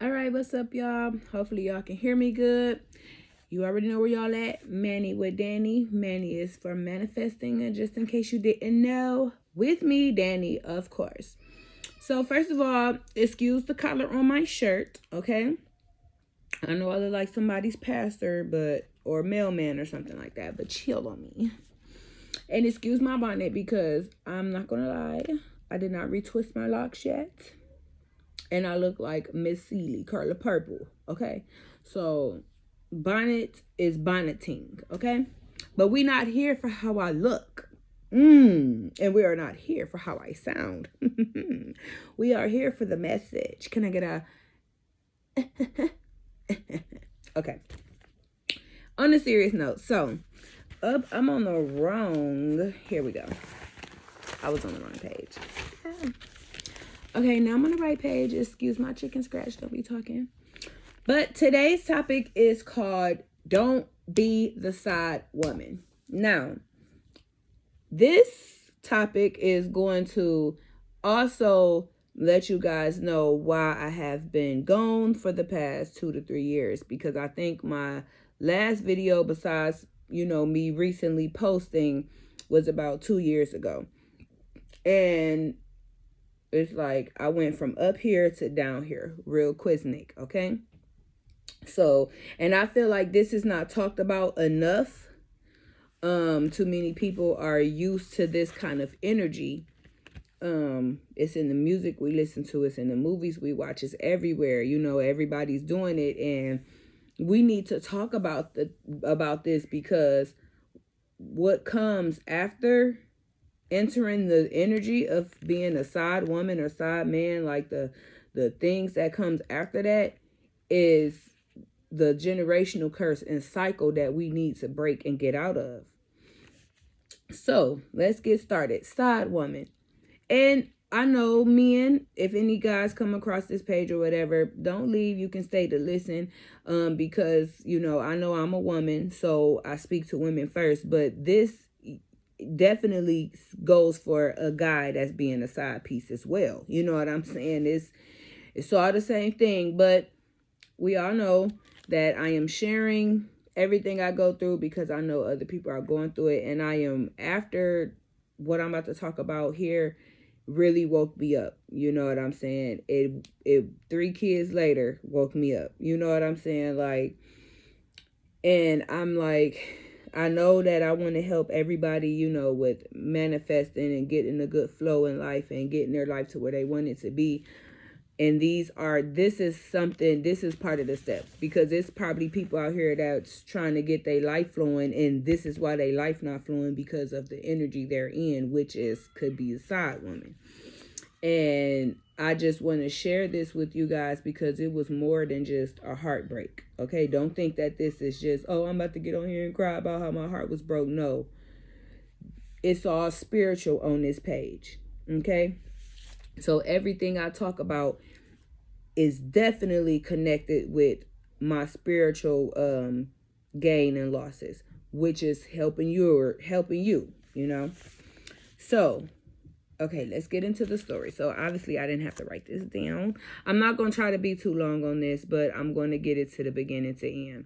All right, what's up, y'all? Hopefully, y'all can hear me good. You already know where y'all at. Manny with Danny. Manny is for manifesting, and just in case you didn't know, with me, Danny, of course. So, first of all, excuse the collar on my shirt, okay? I know I look like somebody's pastor, but or mailman or something like that, but chill on me. And excuse my bonnet because I'm not gonna lie, I did not retwist my locks yet. And I look like Miss Seeley, Carla Purple. Okay, so bonnet is bonneting. Okay, but we not here for how I look. And we are not here for how I sound. We are here for the message. Can I get a? Okay. On a serious note, so up, I'm on the wrong. Here we go. I was on the wrong page. Okay, now I'm on the right page. Excuse my chicken scratch. Don't be talking. But today's topic is called Don't Be the Side Woman. Now, this topic is going to also let you guys know why I have been gone for the past 2 to 3 years, because I think my last video, besides, me recently posting, was about 2 years ago. And it's like I went from up here to down here, real Quiznik, okay? So, and I feel like this is not talked about enough. Too many people are used to this kind of energy. It's in the music we listen to, it's in the movies we watch, it's everywhere. Everybody's doing it, and we need to talk about this, because what comes after entering the energy of being a side woman or side man, like the things that comes after that, is the generational curse and cycle that we need to break and get out of. So let's get started. Side woman. And I know men, if any guys come across this page or whatever, don't leave. You can stay to listen, because, I know I'm a woman, so I speak to women first. But this definitely goes for a guy that's being a side piece as well. You know what I'm saying? It's all the same thing, but we all know that I am sharing everything I go through because I know other people are going through it, and I am, after what I'm about to talk about here, really woke me up. You know what I'm saying? It 3 kids later woke me up. You know what I'm saying? Like, and I'm like, I know that I want to help everybody, with manifesting and getting a good flow in life and getting their life to where they want it to be. And this is part of the steps, because it's probably people out here that's trying to get their life flowing, and this is why their life not flowing, because of the energy they're in, which could be a side woman. And I just want to share this with you guys because it was more than just a heartbreak. Okay, don't think that this is just, oh, I'm about to get on here and cry about how my heart was broke. No, it's all spiritual on this page. Okay, so everything I talk about is definitely connected with my spiritual gain and losses, which is helping you. So okay, let's get into the story. So obviously I didn't have to write this down. I'm not going to try to be too long on this, but I'm going to get it to the beginning to end.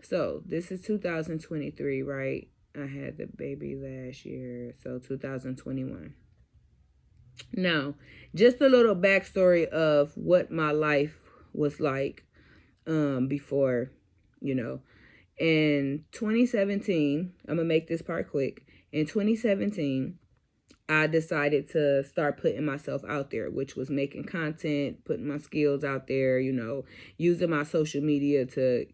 So this is 2023, right? I had the baby last year, so 2021. Now, just a little backstory of what my life was like before, In 2017, I'm going to make this part quick. In 2017, I decided to start putting myself out there, which was making content, putting my skills out there, using my social media to,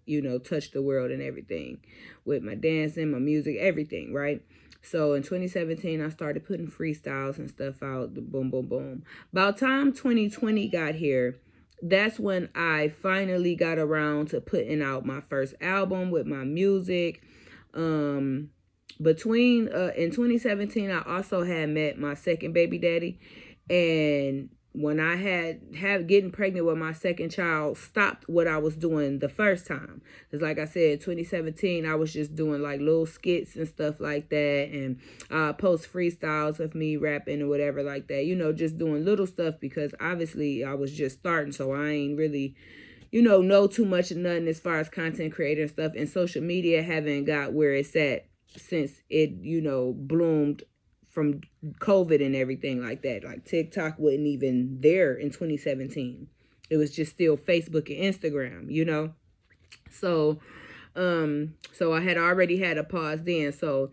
touch the world and everything with my dancing, my music, everything, right? So in 2017, I started putting freestyles and stuff out, boom, boom, boom. About time 2020 got here, that's when I finally got around to putting out my first album with my music. Between in 2017, I also had met my second baby daddy, and when I had getting pregnant with my second child stopped what I was doing the first time. Because like I said, 2017, I was just doing like little skits and stuff like that, and post freestyles of me rapping or whatever like that, just doing little stuff, because obviously I was just starting, so I ain't really know too much of nothing as far as content creator and stuff, and social media haven't got where it's at since it, bloomed from COVID and everything like that. Like TikTok wasn't even there in 2017. It was just still Facebook and Instagram. So, so I had already had a pause then. So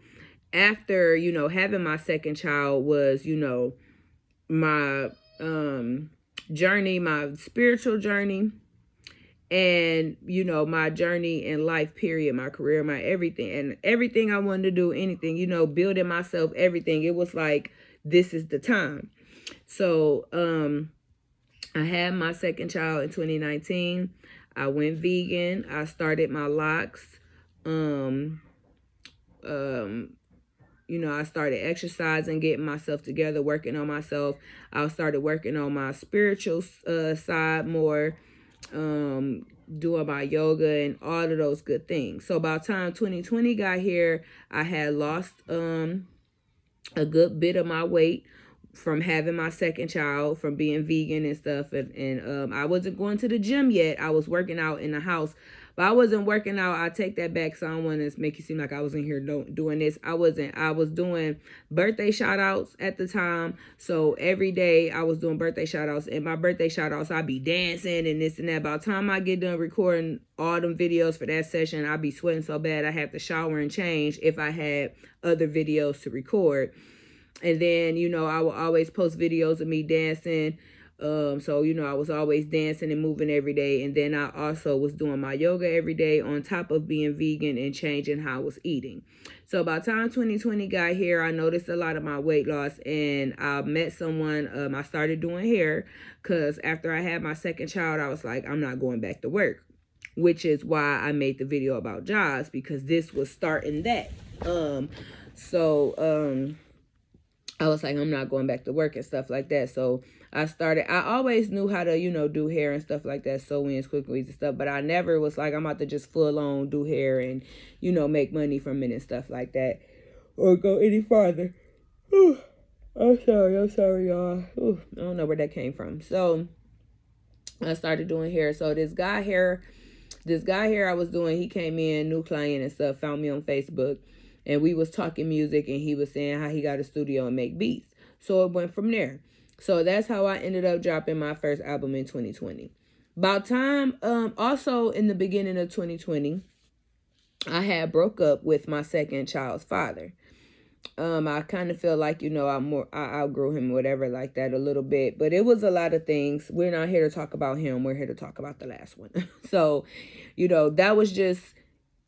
after, having my second child was, my journey, my spiritual journey, and my journey in life, period, my career, my everything, and everything I wanted to do, anything, building myself, everything. It was like, this is the time. So I had my second child in 2019. I went vegan. I started my locks. I started exercising, getting myself together, working on myself. I started working on my spiritual side more, doing my yoga and all of those good things. So by the time 2020 got here, I had lost a good bit of my weight from having my second child, from being vegan and stuff. And I wasn't going to the gym yet. I was working out in the house. But I wasn't working out. I take that back, so I don't want to make it seem like I was in here doing this. I wasn't. I was doing birthday shout outs at the time. So every day I was doing birthday shout outs. And my birthday shout outs, I'd be dancing and this and that. By the time I get done recording all them videos for that session, I'd be sweating so bad I have to shower and change if I had other videos to record. And then, I would always post videos of me dancing. So, I was always dancing and moving every day. And then I also was doing my yoga every day on top of being vegan and changing how I was eating. So by the time 2020 got here, I noticed a lot of my weight loss, and I met someone. I started doing hair because after I had my second child, I was like, I'm not going back to work, which is why I made the video about jobs, because this was starting that. I was like, I'm not going back to work and stuff like that. So I always knew how to, do hair and stuff like that, sew-ins, quick-weaves and stuff, but I never was like, I'm about to just full on do hair and, make money from it and stuff like that, or go any farther. I'm sorry, y'all. I don't know where that came from. So I started doing hair. So this guy here I was doing, he came in, new client and stuff, found me on Facebook, and we was talking music, and he was saying how he got a studio and make beats. So it went from there. So that's how I ended up dropping my first album in 2020. About time, also in the beginning of 2020, I had broke up with my second child's father. I kind of feel like, I outgrew him, whatever, like that a little bit. But it was a lot of things. We're not here to talk about him. We're here to talk about the last one. So, that was just,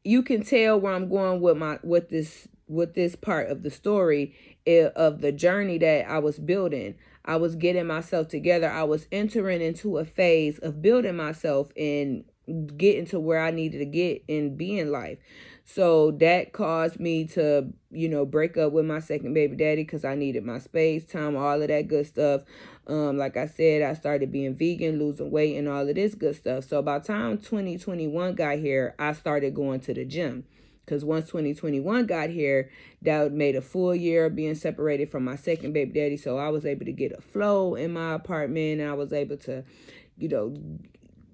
you can tell where I'm going with this part of the story, of the journey that I was building. I was getting myself together. I was entering into a phase of building myself and getting to where I needed to get and be in life. So that caused me to, break up with my second baby daddy, because I needed my space, time, all of that good stuff. Like I said, I started being vegan, losing weight, and all of this good stuff. So by the time 2021 got here, I started going to the gym. Because once 2021 got here, that made a full year of being separated from my second baby daddy. So I was able to get a flow in my apartment, and I was able to,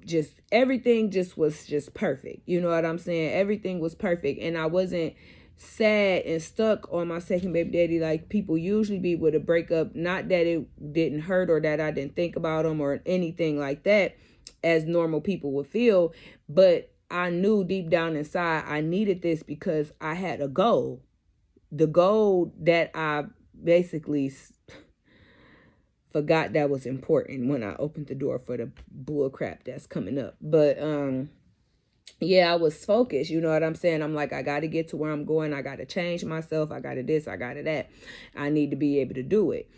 just everything was just perfect. You know what I'm saying? Everything was perfect. And I wasn't sad and stuck on my second baby daddy like people usually be with a breakup. Not that it didn't hurt or that I didn't think about him or anything like that, as normal people would feel. But I knew deep down inside I needed this because I had a goal. The goal that I basically forgot that was important when I opened the door for the bull crap that's coming up. But yeah, I was focused. You know what I'm saying? I'm like, I got to get to where I'm going. I got to change myself. I got to this. I got to that. I need to be able to do it.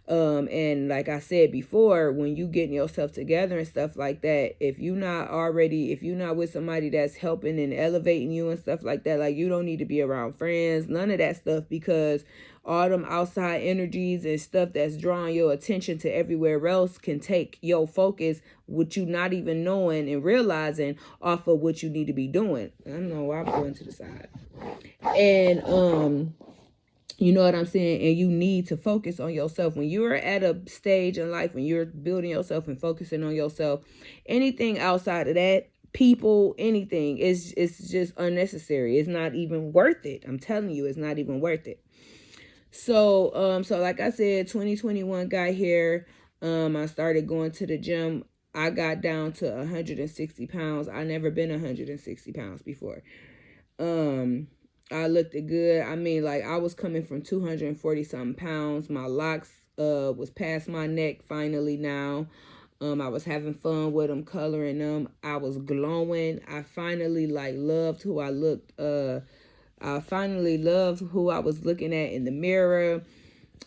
And like I said before, when you getting yourself together and stuff like that, if you're not with somebody that's helping and elevating you and stuff like that, like, you don't need to be around friends, none of that stuff, because all them outside energies and stuff that's drawing your attention to everywhere else can take your focus, what you not even knowing and realizing, off of what you need to be doing. I don't know why I'm going to the side. And You know what I'm saying? And you need to focus on yourself. When you're at a stage in life, when you're building yourself and focusing on yourself, anything outside of that, people, anything, it's just unnecessary. It's not even worth it. I'm telling you, it's not even worth it. So like I said, 2021 got here. I started going to the gym. I got down to 160 pounds. I never been 160 pounds before. I looked good. I mean, like, I was coming from 240 something pounds. My locks was past my neck finally now. I was having fun with them, coloring them. I was glowing. I finally like loved who I looked. I finally loved who I was looking at in the mirror.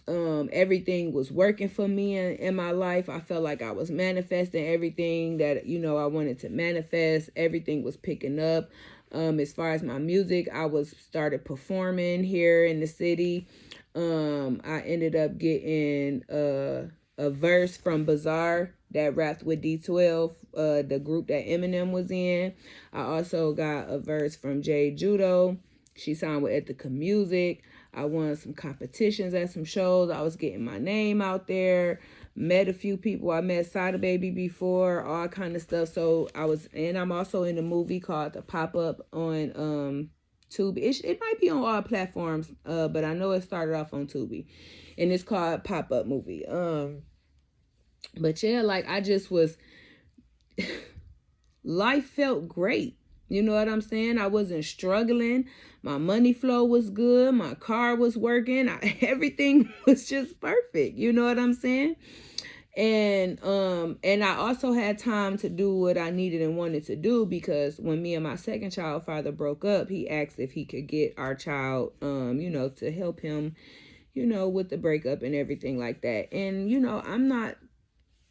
Everything was working for me in my life. I felt like I was manifesting everything that, you know, I wanted to manifest. Everything was picking up. As far as my music, I was started performing here in the city. I ended up getting a verse from Bazaar that rapped with D12, the group that Eminem was in. I also got a verse from Jay Judo. She signed with Ethica Music. I won some competitions at some shows. I was getting my name out there. Met a few people. I met Sada Baby before, all kind of stuff. So I'm also in a movie called The Pop-Up on Tubi. It might be on all platforms, but I know it started off on Tubi. And it's called Pop-Up Movie. But yeah, like I just was life felt great. You know what I'm saying? I wasn't struggling. My money flow was good. My car was working. Everything was just perfect. You know what I'm saying? And I also had time to do what I needed and wanted to do, because when me and my second child father broke up, he asked if he could get our child, you know, to help him, you know, with the breakup and everything like that. And, you know, I'm not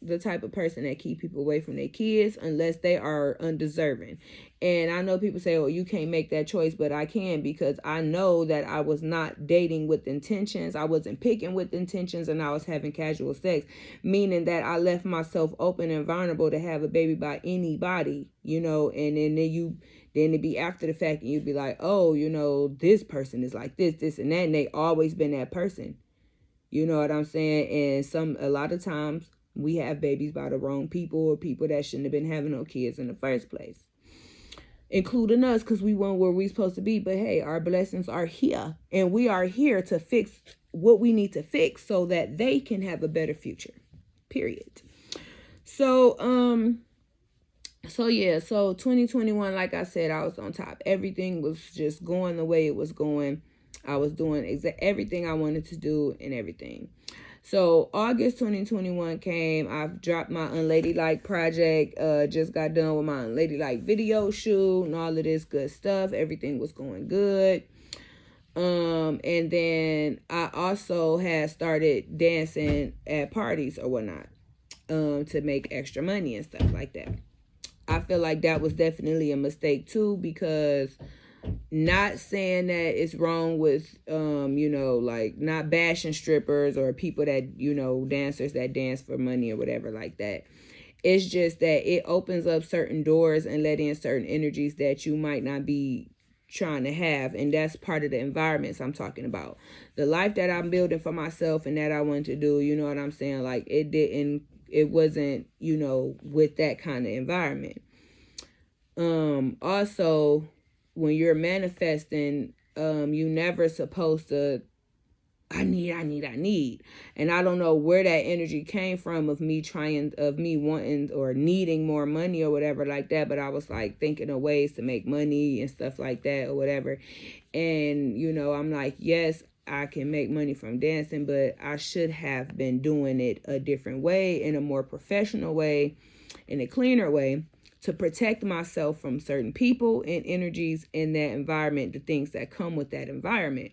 the type of person that keep people away from their kids unless they are undeserving. And I know people say, oh, you can't make that choice, but I can, because I know that I was not dating with intentions. I wasn't picking with intentions, and I was having casual sex, meaning that I left myself open and vulnerable to have a baby by anybody, you know. And then it'd be after the fact and you'd be like, oh, you know, this person is like this and that, and they always been that person. You know what I'm saying? And a lot of times we have babies by the wrong people, or people that shouldn't have been having no kids in the first place, including us, because we weren't where we're supposed to be. But hey, our blessings are here, and we are here to fix what we need to fix so that they can have a better future, period. So 2021, like I said, I was on top. Everything was just going the way it was going. I was doing everything I wanted to do and everything. So August 2021 came. I've dropped my Unladylike project. Just got done with my Unladylike video shoot and all of this good stuff. Everything was going good. And then I also had started dancing at parties or whatnot, to make extra money and stuff like that. I feel like that was definitely a mistake too, because not saying that it's wrong with you know, like not bashing strippers or people that, you know, dancers that dance for money or whatever like that. It's just that it opens up certain doors and let in certain energies that you might not be trying to have, and that's part of the environments I'm talking about. The life that I'm building for myself and that I want to do, you know what I'm saying, like it wasn't, you know, with that kind of environment. Also, when you're manifesting, you never supposed to, I need. And I don't know where that energy came from of me wanting or needing more money or whatever like that. But I was like thinking of ways to make money and stuff like that or whatever. And, you know, I'm like, yes, I can make money from dancing, but I should have been doing it a different way, in a more professional way, in a cleaner way, to protect myself from certain people and energies in that environment, the things that come with that environment.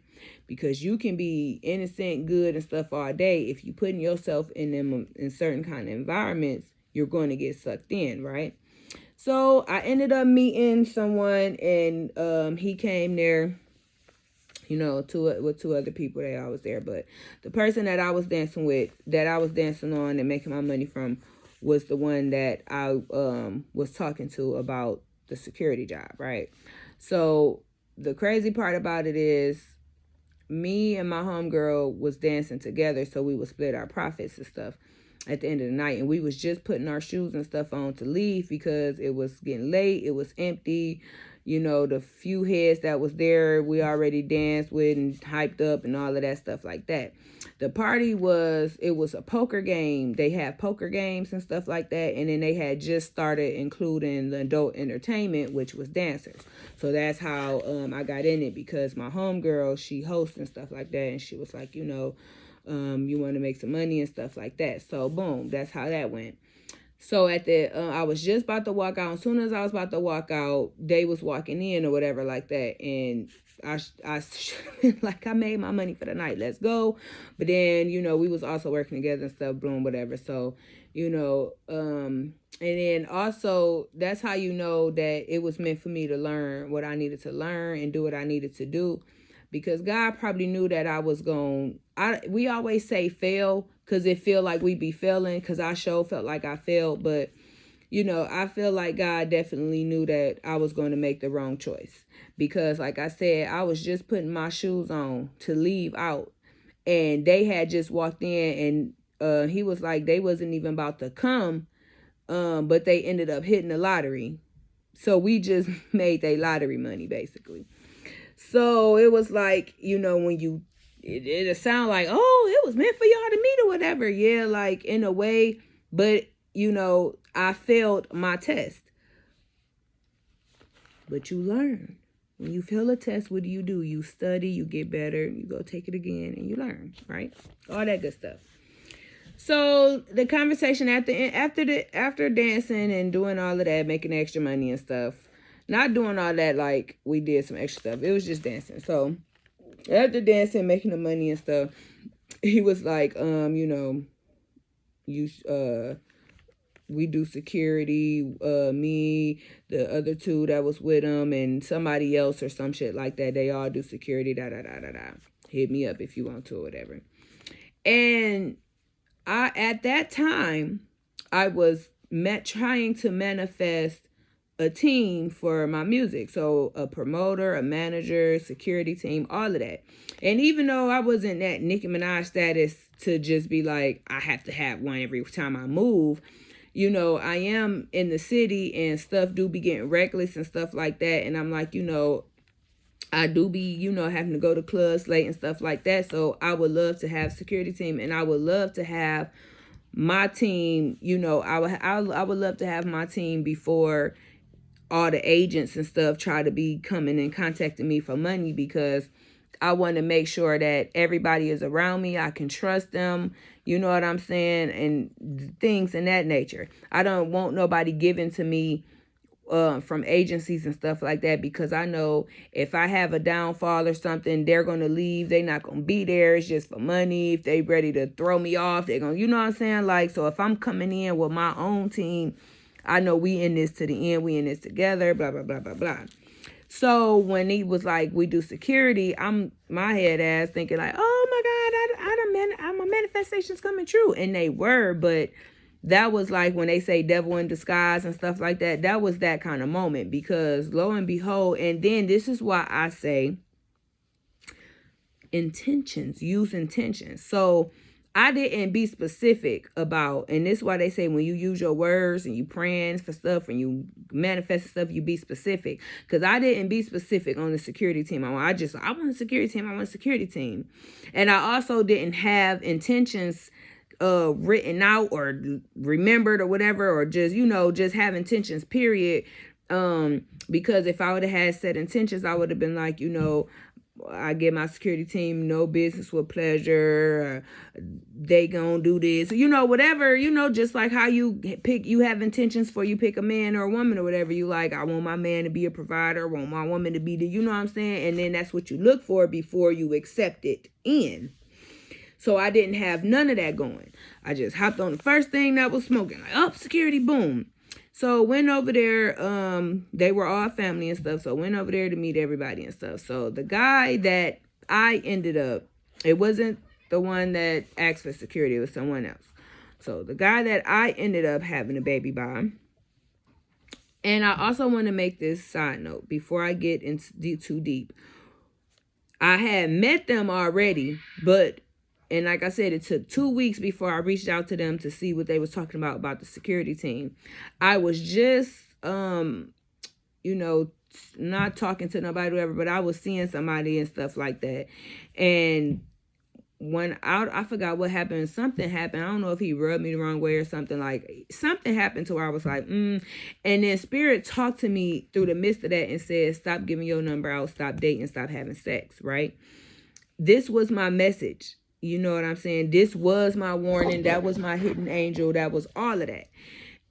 Because you can be innocent, good, and stuff all day. If you putting yourself in certain kind of environments, you're going to get sucked in, right? So I ended up meeting someone, and he came there, you know, with two other people that I was there. But the person that I was dancing with, that I was dancing on and making my money from, was the one that I was talking to about the security job, right? So the crazy part about it is, me and my homegirl was dancing together, so we would split our profits and stuff at the end of the night. And we was just putting our shoes and stuff on to leave because it was getting late. It was empty. You know, the few heads that was there, we already danced with and hyped up and all of that stuff like that. The party it was a poker game. They have poker games and stuff like that. And then they had just started including the adult entertainment, which was dancers. So that's how I got in it, because my homegirl, she hosts and stuff like that. And she was like, you know, you want to make some money and stuff like that. So boom, that's how that went. So at I was just about to walk out. As soon as I was about to walk out, they was walking in or whatever like that. And I like, I made my money for the night. Let's go. But then, you know, we was also working together and stuff, boom, whatever. So, you know, and then also that's how you know that it was meant for me to learn what I needed to learn and do what I needed to do. Because God probably knew that I was we always say fail because it feel like we be failing, because I sure felt like I failed. But, you know, I feel like God definitely knew that I was going to make the wrong choice. Because, like I said, I was just putting my shoes on to leave out. And they had just walked in, and he was like, they wasn't even about to come, but they ended up hitting the lottery. So we just made their lottery money, basically. So it was like, you know, when it sound like, oh, it was meant for y'all to meet or whatever. Yeah, like in a way, but you know, I failed my test. But you learn. When you fail a test, what do? You study, you get better, you go take it again, and you learn, right? All that good stuff. So the conversation after dancing and doing all of that, making extra money and stuff. Not doing all that like we did some extra stuff. It was just dancing. So after dancing, making the money and stuff, he was like, you know, we do security, me, the other two that was with him, and somebody else or some shit like that. They all do security, Hit me up if you want to or whatever. And at that time, I was trying to manifest a team for my music. So a promoter, a manager, security team, all of that. And even though I wasn't that Nicki Minaj status to just be like, I have to have one every time I move, you know, I am in the city and stuff do be getting reckless and stuff like that. And I'm like, you know, I do be, you know, having to go to clubs late and stuff like that. So I would love to have security team, and I would love to have my team, you know, I would love to have my team before all the agents and stuff try to be coming and contacting me for money, because I want to make sure that everybody is around me. I can trust them. You know what I'm saying? And things in that nature. I don't want nobody giving to me from agencies and stuff like that, because I know if I have a downfall or something, they're going to leave. They're not going to be there. It's just for money. If they ready to throw me off, they're going to, you know what I'm saying? Like, so if I'm coming in with my own team, I know we in this to the end. We in this together, blah, blah, blah, blah, blah. So when he was like, we do security, I'm my head ass thinking like, oh my God, my manifestation's coming true. And they were, but that was like when they say devil in disguise and stuff like that. That was that kind of moment, because lo and behold, and then this is why I say intentions, use intentions. So I didn't be specific about, and this is why they say when you use your words and you praying for stuff and you manifest stuff, you be specific. Because I didn't be specific on the security team. I want a security team. I want a security team. And I also didn't have intentions written out or remembered or whatever, or just, you know, just have intentions, period. Because if I would have had set intentions, I would have been like, you know, I get my security team no business with pleasure, they gonna do this, you know, whatever, you know, just like how you have intentions for you pick a man or a woman or whatever. You like, I want my man to be a provider, I want my woman to be the, you know what I'm saying? And then that's what you look for before you accept it in. So I didn't have none of that going. I just hopped on the first thing that was smoking, like, oh, security, boom. So went over there, they were all family and stuff, so went over there to meet everybody and stuff. So the guy that I ended up, it wasn't the one that asked for security, it was someone else. So the guy that I ended up having a baby by, and I also want to make this side note before I get into too deep. I had met them already, but and like I said, it took 2 weeks before I reached out to them to see what they was talking about the security team. I was just you know, not talking to nobody, whatever, but I was seeing somebody and stuff like that. And when I forgot what happened. Something happened. I don't know if he rubbed me the wrong way or something. Like something happened to where I was like, And then Spirit talked to me through the midst of that and said, stop giving your number out, stop dating, stop having sex, right? This was my message. You know what I'm saying? This was my warning. That was my hidden angel. That was all of that.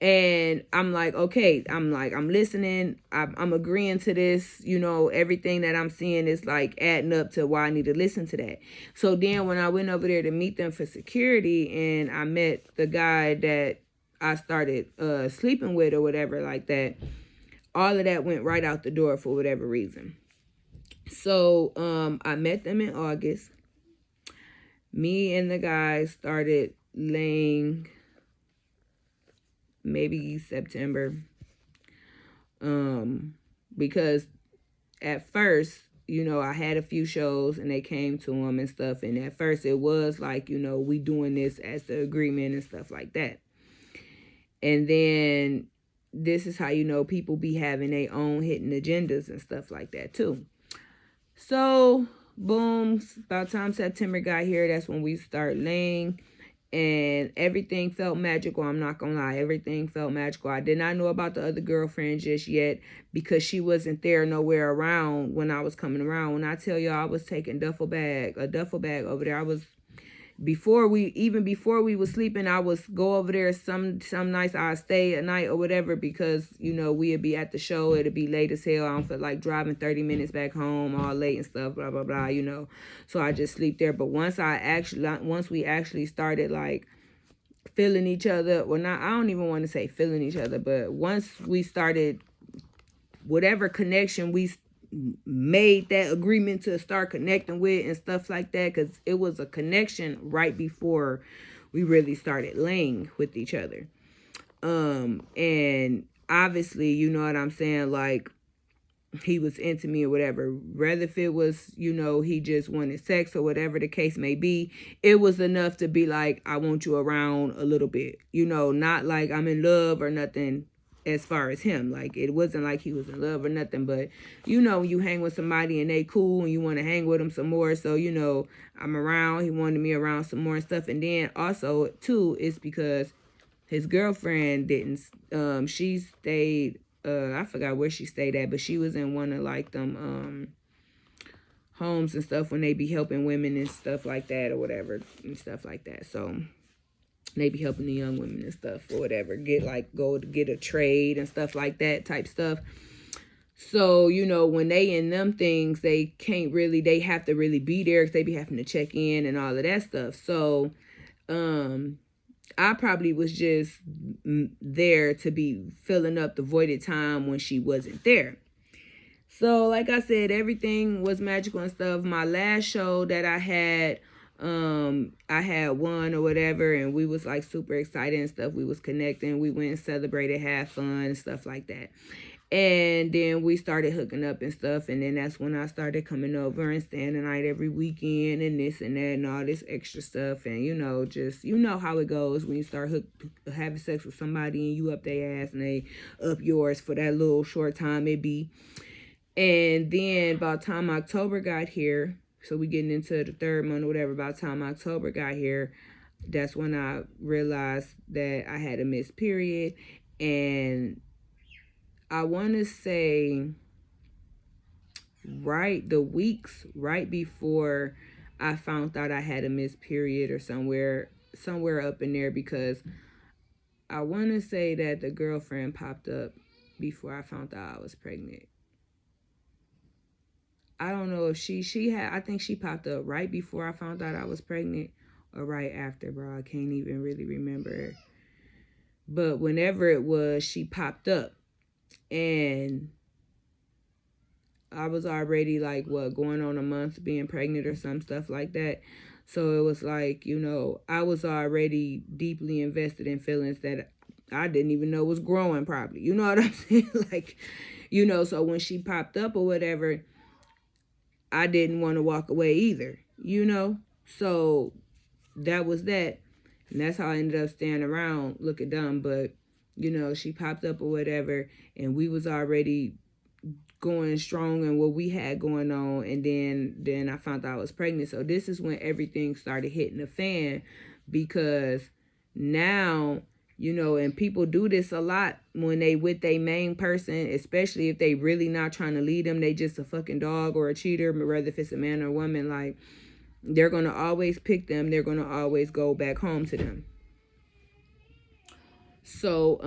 And I'm like, okay, I'm listening. I'm agreeing to this. You know, everything that I'm seeing is like adding up to why I need to listen to that. So then when I went over there to meet them for security and I met the guy that I started sleeping with or whatever like that, all of that went right out the door for whatever reason. So I met them in August. Me and the guy started laying maybe September. Because at first, you know, I had a few shows and they came to him and stuff. And at first it was like, you know, we doing this as the agreement and stuff like that. And then this is how, you know, people be having their own hidden agendas and stuff like that too. So boom, about time September got here, that's when we start laying. And everything felt magical. I'm not gonna lie, everything felt magical. I did not know about the other girlfriend just yet because she wasn't there nowhere around when I was coming around. When I tell y'all I was taking a duffel bag over there. I was before we was sleeping, I was go over there some nights. I'd stay at night or whatever because, you know, we'd be at the show. It'd be late as hell. I don't feel like driving 30 minutes back home all late and stuff, blah, blah, blah, you know. So I just sleep there. But once we actually started like feeling each other, well, not, I don't even want to say feeling each other, but once we started whatever connection we made that agreement to start connecting with and stuff like that, because it was a connection right before we really started laying with each other. And obviously, you know what I'm saying, like he was into me or whatever, whether if it was, you know, he just wanted sex or whatever the case may be, it was enough to be like, I want you around a little bit, you know, not like I'm in love or nothing. As far as him, like it wasn't like he was in love or nothing, but you know, you hang with somebody and they cool and you want to hang with them some more. So, you know, I'm around, he wanted me around some more and stuff. And then also too, it's because his girlfriend didn't, she stayed, I forgot where she stayed at, but she was in one of like them, homes and stuff when they be helping women and stuff like that or whatever and stuff like that. So they be helping the young women and stuff or whatever, go to get a trade and stuff like that type stuff. So, you know, when they in them things, they have to really be there because they be having to check in and all of that stuff. So, I probably was just there to be filling up the voided time when she wasn't there. So, like I said, everything was magical and stuff. My last show that I had one or whatever, and we was like super excited and stuff. We was connecting. We went and celebrated, had fun and stuff like that. And then we started hooking up and stuff. And then that's when I started coming over and staying the night every weekend and this and that and all this extra stuff. And, you know, just, you know how it goes when you start having sex with somebody and you up their ass and they up yours for that little short time it be. And then by the time October got here, so we getting into the third month or whatever, by the time October got here, that's when I realized that I had a missed period. And I want to say the weeks right before I found out I had a missed period or somewhere up in there, because I want to say that the girlfriend popped up before I found out I was pregnant. I don't know if I think she popped up right before I found out I was pregnant or right after, bro. I can't even really remember. But whenever it was, she popped up. And I was already like, going on a month being pregnant or some stuff like that. So it was like, you know, I was already deeply invested in feelings that I didn't even know was growing probably. You know what I'm saying? Like, you know, so when she popped up or whatever, I didn't want to walk away either, you know? So that was that. And that's how I ended up staying around looking dumb. But, you know, she popped up or whatever, and we was already going strong in what we had going on. And then I found out I was pregnant. So this is when everything started hitting the fan, because now, you know, and people do this a lot when they with their main person, especially if they really not trying to lead them, they just a fucking dog or a cheater, whether if it's a man or a woman, like, they're going to always pick them. They're going to always go back home to them. So,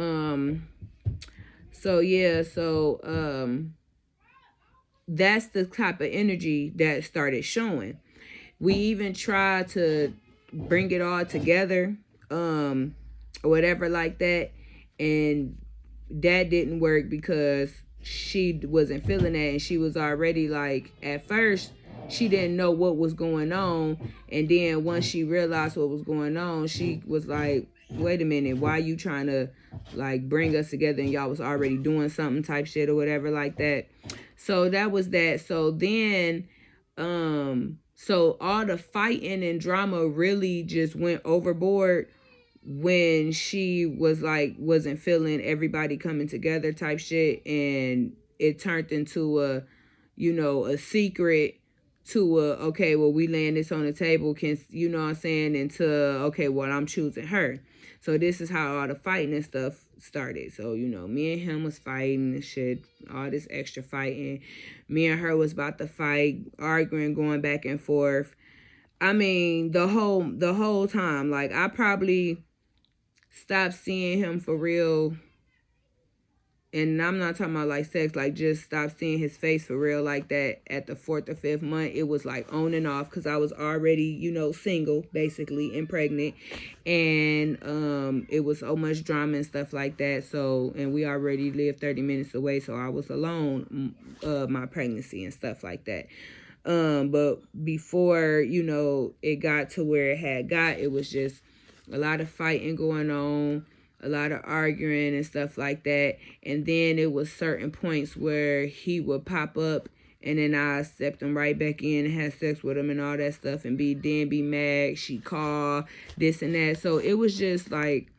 that's the type of energy that started showing. We even tried to bring it all together, or whatever like that. And that didn't work because she wasn't feeling that. And she was already like, at first, she didn't know what was going on. And then once she realized what was going on, she was like, wait a minute, why you trying to like bring us together and y'all was already doing something type shit or whatever like that. So that was that. So then, so all the fighting and drama really just went overboard when she was like, wasn't feeling everybody coming together type shit. And it turned into a, you know, a secret to a, okay, well, we laying this on the table, can, you know what I'm saying, into, okay, well, I'm choosing her. So this is how all the fighting and stuff started. So, you know, me and him was fighting and shit, all this extra fighting. Me and her was about to fight, arguing, going back and forth. I mean, the whole time, like, I probably stopped seeing him for real. And I'm not talking about like sex, like just stop seeing his face for real like that at the 4th or 5th month. It was like on and off because I was already, you know, single basically and pregnant. And it was so much drama and stuff like that. So, and we already lived 30 minutes away. So I was alone, my pregnancy and stuff like that. But before, you know, it got to where it had got, it was just a lot of fighting going on, a lot of arguing and stuff like that. And then it was certain points where he would pop up and then I accept him right back in and have sex with him and all that stuff and be mad. She called this and that. So it was just like,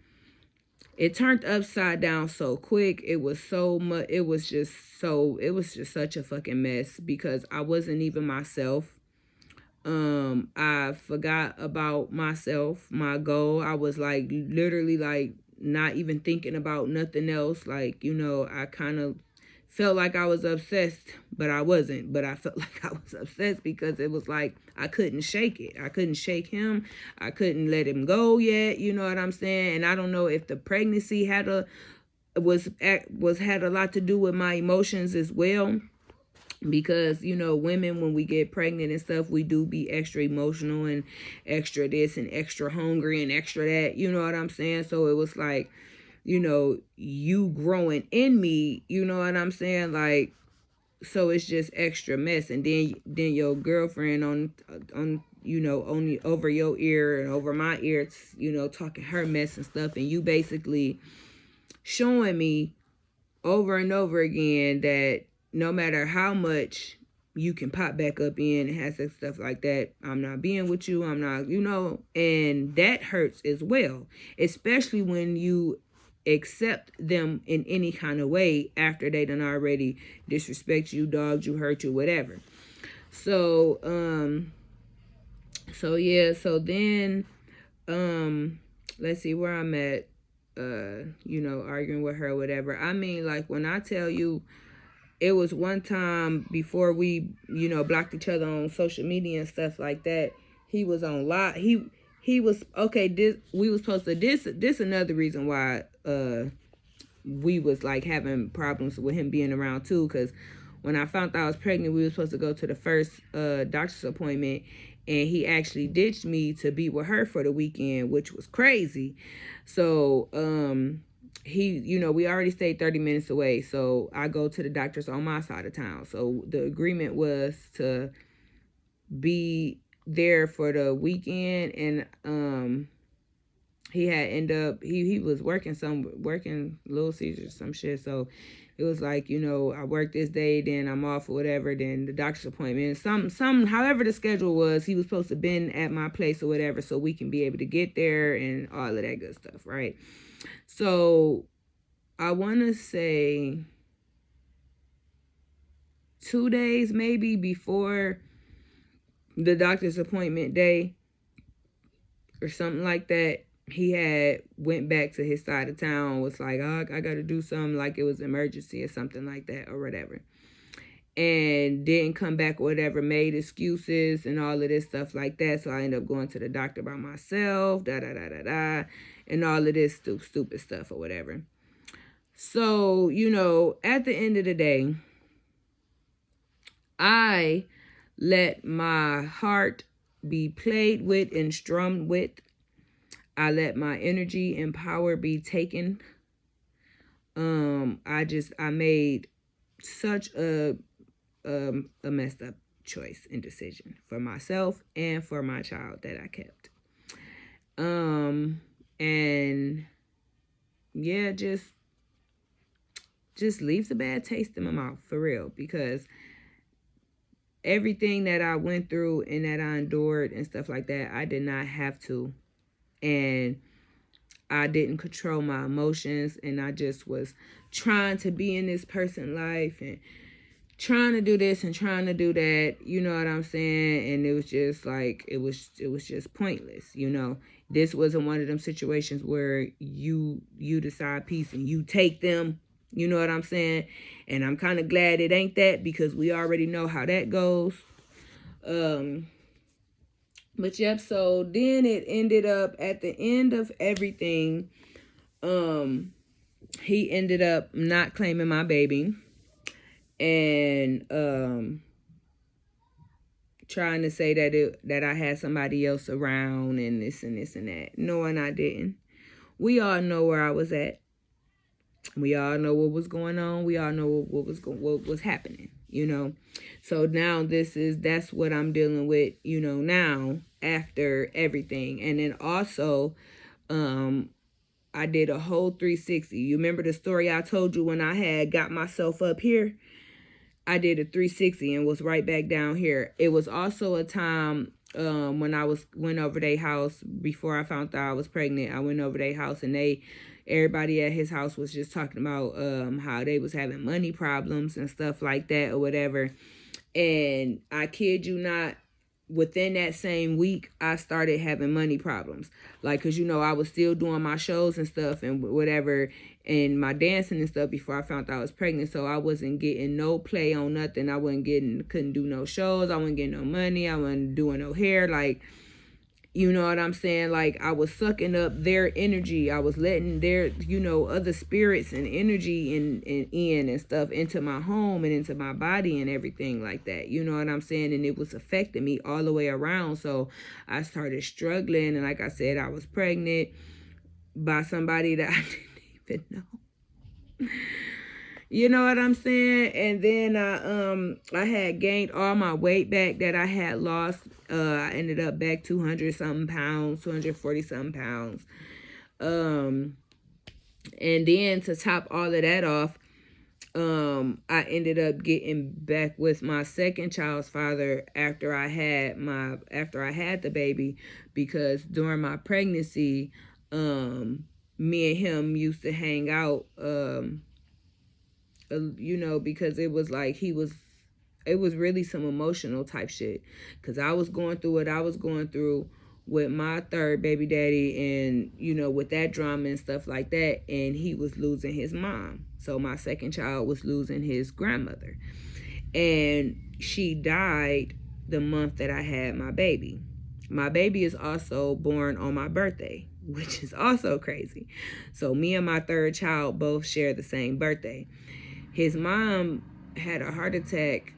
it turned upside down so quick. It was so much, it was just such a fucking mess because I wasn't even myself. I forgot about myself, my goal. I was like literally like not even thinking about nothing else. Like, you know, I kind of felt like I was obsessed, but I wasn't. But I felt like I was obsessed because it was like I couldn't shake it. I couldn't shake him. I couldn't let him go yet. You know what I'm saying? And I don't know if the pregnancy had a lot to do with my emotions as well. Because, you know, women, when we get pregnant and stuff, we do be extra emotional and extra this and extra hungry and extra that, you know what I'm saying? So it was like, you know, you growing in me, you know what I'm saying? Like, so it's just extra mess. And then your girlfriend on you know, only over your ear and over my ear, you know, talking her mess and stuff. And you basically showing me over and over again that no matter how much you can pop back up in and have sex stuff like that, I'm not being with you, I'm not, you know, and that hurts as well, especially when you accept them in any kind of way after they done already disrespect you, dogged you, hurt you, whatever. So so then let's see where I'm at, you know, arguing with her, whatever. I mean, like, when I tell you, it was one time before we, you know, blocked each other on social media and stuff like that. He was on live. He was, okay, we was supposed to, this another reason why we was like having problems with him being around too, because when I found out I was pregnant, we were supposed to go to the first doctor's appointment, and he actually ditched me to be with her for the weekend, which was crazy. So he, you know, we already stayed 30 minutes away, so I go to the doctor's on my side of town. So the agreement was to be there for the weekend, and he had end up, he was working Little Caesars, some shit. So it was like, I work this day, then I'm off or whatever, then the doctor's appointment, however the schedule was, he was supposed to been at my place or whatever, so we can be able to get there and all of that good stuff, right? So I want to say 2 days maybe before the doctor's appointment day or something like that, he had went back to his side of town, was like, oh, I got to do something, like it was emergency or something like that or whatever. And didn't come back or whatever, made excuses and all of this stuff like that. So I ended up going to the doctor by myself, and all of this stupid stuff or whatever. So, at the end of the day, I let my heart be played with and strummed with. I let my energy and power be taken. I made such a messed up choice and decision for myself and for my child that I kept. And yeah, just leaves a bad taste in my mouth, for real, because everything that I went through and that I endured and stuff like that, I did not have to. And I didn't control my emotions, and I just was trying to be in this person's life and trying to do this and trying to do that, you know what I'm saying? And it was just like, it was just pointless, This wasn't one of them situations where you decide peace and you take them, you know what I'm saying? And I'm kind of glad it ain't that, because we already know how that goes. But yep, so then it ended up at the end of everything, he ended up not claiming my baby and trying to say that I had somebody else around and this and this and that. No, and I didn't. We all know where I was at. We all know what was going on. We all know what was happening, So now that's what I'm dealing with, now after everything. And then also, I did a whole 360. You remember the story I told you when I had got myself up here? I did a 360 and was right back down here. It was also a time when I went over their house before I found out I was pregnant. I went over their house and everybody at his house was just talking about how they was having money problems and stuff like that or whatever. And I kid you not, within that same week, I started having money problems. Like, cause I was still doing my shows and stuff and whatever, and my dancing and stuff before I found out I was pregnant. So I wasn't getting no play on nothing. I couldn't do no shows. I wasn't getting no money. I wasn't doing no hair. Like, you know what I'm saying? Like, I was sucking up their energy. I was letting their, other spirits and energy in and stuff into my home and into my body and everything like that. You know what I'm saying? And it was affecting me all the way around. So I started struggling. And like I said, I was pregnant by somebody that I didn't even know. You know what I'm saying? And then I had gained all my weight back that I had lost. I ended up back 200 something pounds, 240 something pounds. And then to top all of that off, I ended up getting back with my second child's father after I had the baby, because during my pregnancy, me and him used to hang out, because it was like it was really some emotional type shit, because I was going through what I was going through with my third baby daddy and, with that drama and stuff like that. And he was losing his mom. So my second child was losing his grandmother. And she died the month that I had my baby. My baby is also born on my birthday, which is also crazy. So me and my third child both share the same birthday. His mom had a heart attack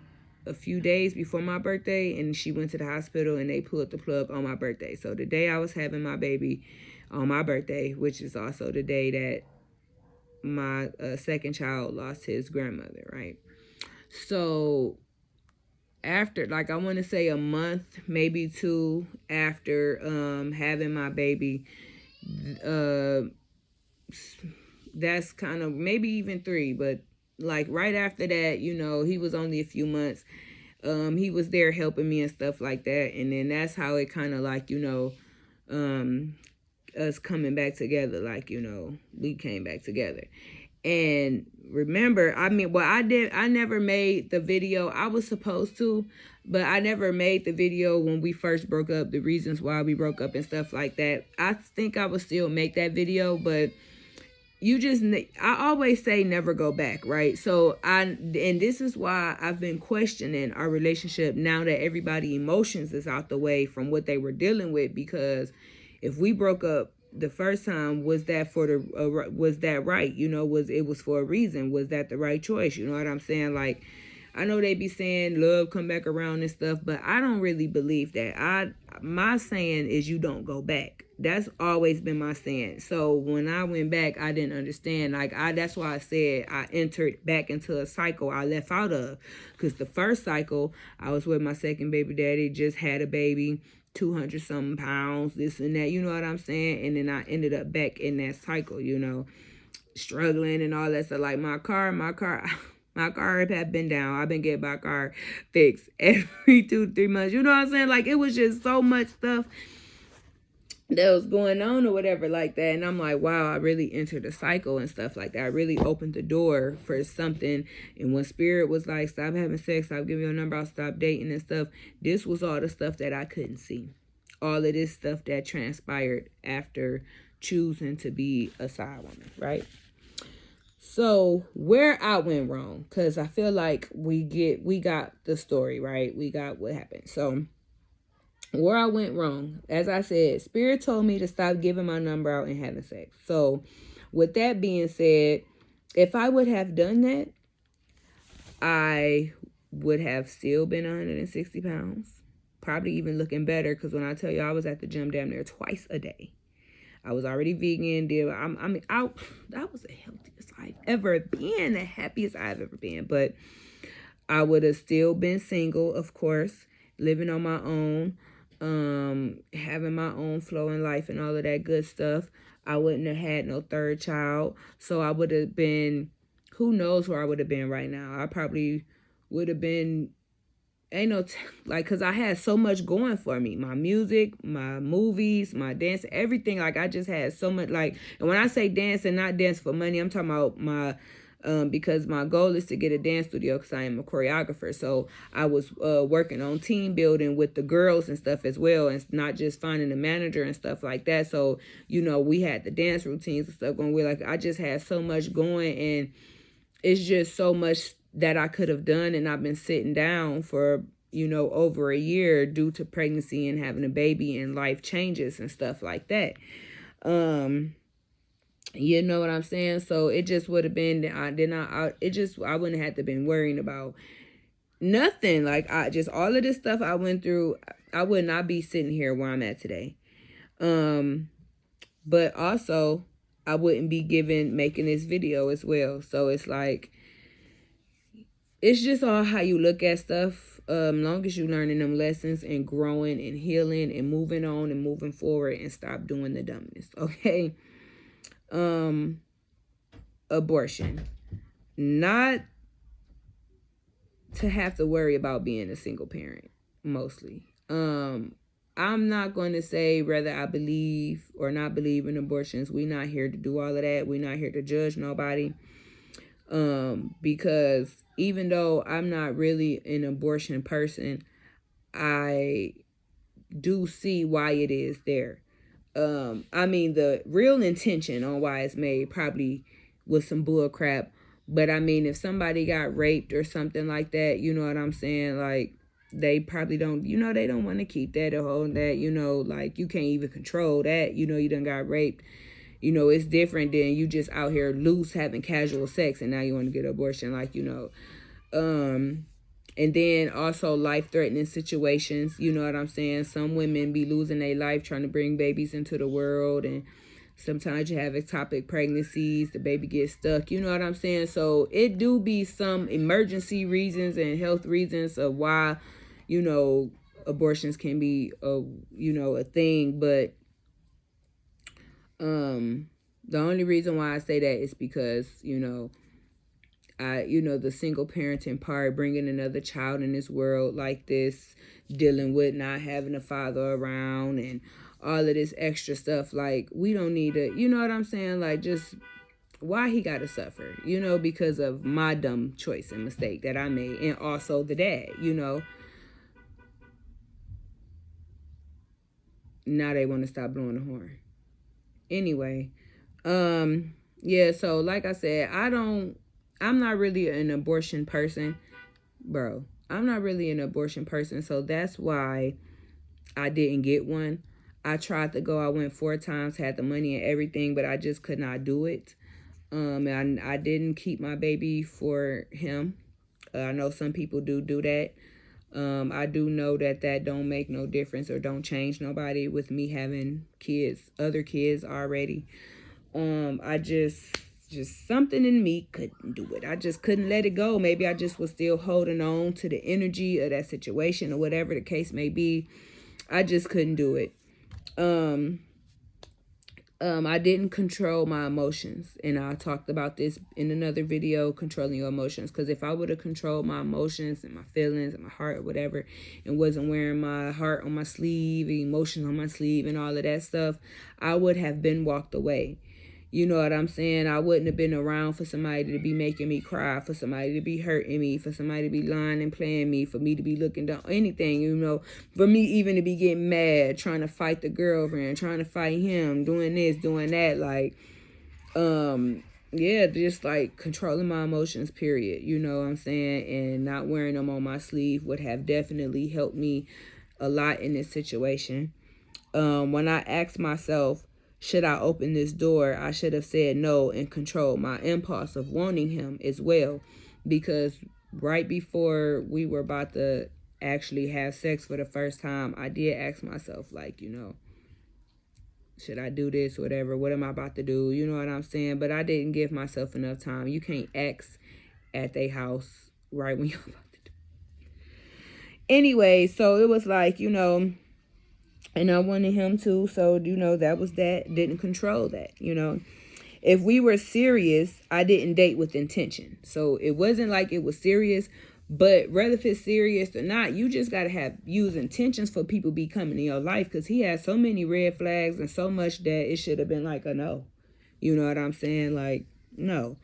a few days before my birthday, and she went to the hospital and they pulled the plug on my birthday. So the day I was having my baby on my birthday, which is also the day that my second child lost his grandmother, right? So after, like, I want to say a month, maybe 2 after having my baby, that's kind of maybe even 3, but like right after that, he was only a few months. He was there helping me and stuff like that. And then that's how it kind of like, us coming back together, like, we came back together. And remember, I never made the video. I was supposed to, but I never made the video when we first broke up, the reasons why we broke up and stuff like that. I think I would still make that video, but I always say never go back, right? And this is why I've been questioning our relationship now that everybody emotions is out the way from what they were dealing with, because if we broke up the first time, was that was that right? It was for a reason? Was that the right choice? You know what I'm saying? Like, I know they be saying love come back around and stuff, but I don't really believe that. My saying is you don't go back. That's always been my saying. So when I went back, I didn't understand. That's why I said I entered back into a cycle I left out of. Because the first cycle, I was with my second baby daddy, just had a baby, 200 something pounds, this and that, you know what I'm saying? And then I ended up back in that cycle, struggling and all that stuff. Like my car had been down. I've been getting my car fixed every 2-3 months. You know what I'm saying? Like, it was just so much stuff that was going on or whatever like that. And I'm like, wow, I really entered a cycle and stuff like that. I really opened the door for something. And when Spirit was like, stop having sex, stop giving your number, I'll stop dating and stuff, this was all the stuff that I couldn't see. All of this stuff that transpired after choosing to be a side woman, right? So where I went wrong, because I feel like we got the story, right? We got what happened. So where I went wrong, as I said, Spirit told me to stop giving my number out and having sex. So with that being said, if I would have done that, I would have still been 160 pounds. Probably even looking better, because when I tell you I was at the gym damn near twice a day. I was already vegan. That was the healthiest I've ever been, the happiest I've ever been. But I would have still been single, of course, living on my own, having my own flow in life and all of that good stuff. I wouldn't have had no third child. So I would have been, who knows where I would have been right now. I probably would have been, because I had so much going for me. My music, my movies, my dance, everything. Like, I just had so much, like, and when I say dance and not dance for money, I'm talking about my, because my goal is to get a dance studio, because I am a choreographer. So I was working on team building with the girls and stuff as well, and not just finding a manager and stuff like that. So, we had the dance routines and stuff going. I just had so much going, and it's just so much that I could have done, and I've been sitting down for, over a year due to pregnancy and having a baby and life changes and stuff like that. You know what I'm saying? So it just would have been, I wouldn't have to been worrying about nothing. Like, all of this stuff I went through, I would not be sitting here where I'm at today. But also I wouldn't be making this video as well. So it's like, it's just all how you look at stuff. Long as you learning them lessons and growing and healing and moving on and moving forward and stop doing the dumbness. Okay. Abortion. Not to have to worry about being a single parent, mostly. I'm not going to say whether I believe or not believe in abortions. We're not here to do all of that. We're not here to judge nobody. Because even though I'm not really an abortion person, I do see why it is there. The real intention on why it's made probably was some bull crap. But if somebody got raped or something like that, you know what I'm saying? Like, they probably don't, they don't want to keep that or hold that, like, you can't even control that, you done got raped. It's different than you just out here loose having casual sex and now you want to get an abortion, and then also life-threatening situations, you know what I'm saying? Some women be losing their life trying to bring babies into the world, and sometimes you have ectopic pregnancies, the baby gets stuck, you know what I'm saying? So it do be some emergency reasons and health reasons of why, abortions can be a thing, but the only reason why I say that is because, the single parenting part, bringing another child in this world like this, dealing with not having a father around and all of this extra stuff. Like, we don't need to, you know what I'm saying? Like, just why he got to suffer, because of my dumb choice and mistake that I made. And also the dad, Now they want to stop blowing the horn. Anyway, yeah, so like I said, I'm not really an abortion person, bro. I'm not really an abortion person, so that's why I didn't get one. I tried to go. I went 4 times, had the money and everything, but I just could not do it. And I didn't keep my baby for him. I know some people do that. I do know that don't make no difference or don't change nobody with me having other kids already. I just something in me couldn't do it. I just couldn't let it go. Maybe I just was still holding on to the energy of that situation or whatever the case may be. I just couldn't do it. I didn't control my emotions, and I talked about this in another video, controlling your emotions, because if I would have controlled my emotions and my feelings and my heart or whatever, and wasn't wearing my heart on my sleeve, emotions on my sleeve and all of that stuff, I would have been walked away. You know what I'm saying? I wouldn't have been around for somebody to be making me cry, for somebody to be hurting me, for somebody to be lying and playing me, for me to be looking down, anything, for me even to be getting mad, trying to fight the girlfriend, trying to fight him, doing this, doing that, like, yeah, just like controlling my emotions, period, you know what I'm saying? And not wearing them on my sleeve would have definitely helped me a lot in this situation. When I asked myself, should I open this door, I should have said no and controlled my impulse of wanting him as well. Because right before we were about to actually have sex for the first time, I did ask myself, like, should I do this, whatever? What am I about to do? You know what I'm saying? But I didn't give myself enough time. You can't ask at their house right when you're about to do it. Anyway, so it was like, and I wanted him to, so, that was that. Didn't control that, If we were serious, I didn't date with intention. So it wasn't like it was serious, but whether if it's serious or not, you just got to use intentions for people be coming in your life, because he had so many red flags and so much that it should have been like a no. You know what I'm saying? Like, no.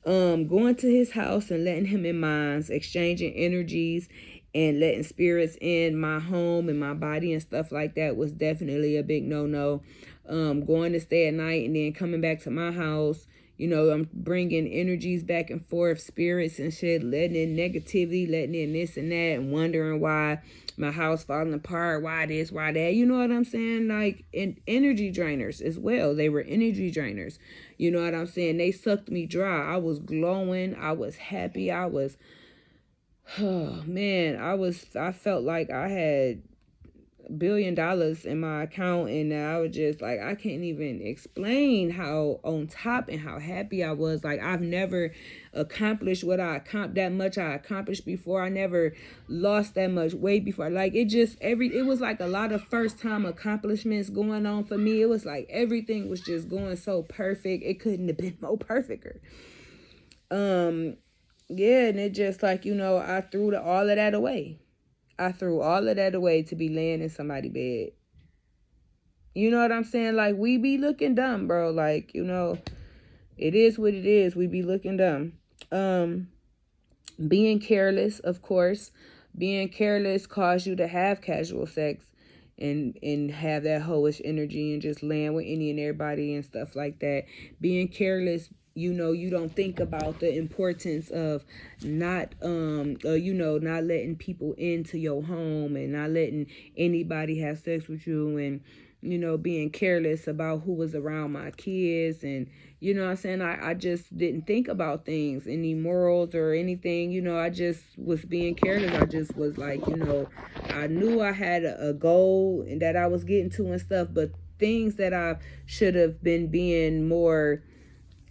Going to his house and letting him in mine, exchanging energies and letting spirits in my home and my body and stuff like that was definitely a big no-no. Going to stay at night and then coming back to my house, I'm bringing energies back and forth, spirits and shit, letting in negativity, letting in this and that, and wondering why my house falling apart, why this, why that, you know what I'm saying? Like, energy drainers as well. They were energy drainers. You know what I'm saying? They sucked me dry. I was glowing. I was happy. Oh man, I felt like I had $1 billion in my account, and I was just like, I can't even explain how on top and how happy I was. Like, I've never accomplished that much I accomplished before. I never lost that much weight before. Like, it was like a lot of first time accomplishments going on for me. It was like everything was just going so perfect. It couldn't have been more perfecter. Yeah, and it just like, I threw all of that away. I threw all of that away to be laying in somebody's bed. You know what I'm saying? Like, we be looking dumb, bro. Like, it is what it is. We be looking dumb. Being careless, of course. Being careless caused you to have casual sex and have that hoish energy and just land with any and everybody and stuff like that. Being careless, you don't think about the importance of not letting people into your home and not letting anybody have sex with you, and being careless about who was around my kids, and you know what I'm saying, I just didn't think about things, any morals or anything. I just was being careless. I just was like, I knew I had a goal and that I was getting to and stuff, but things that I should have been being more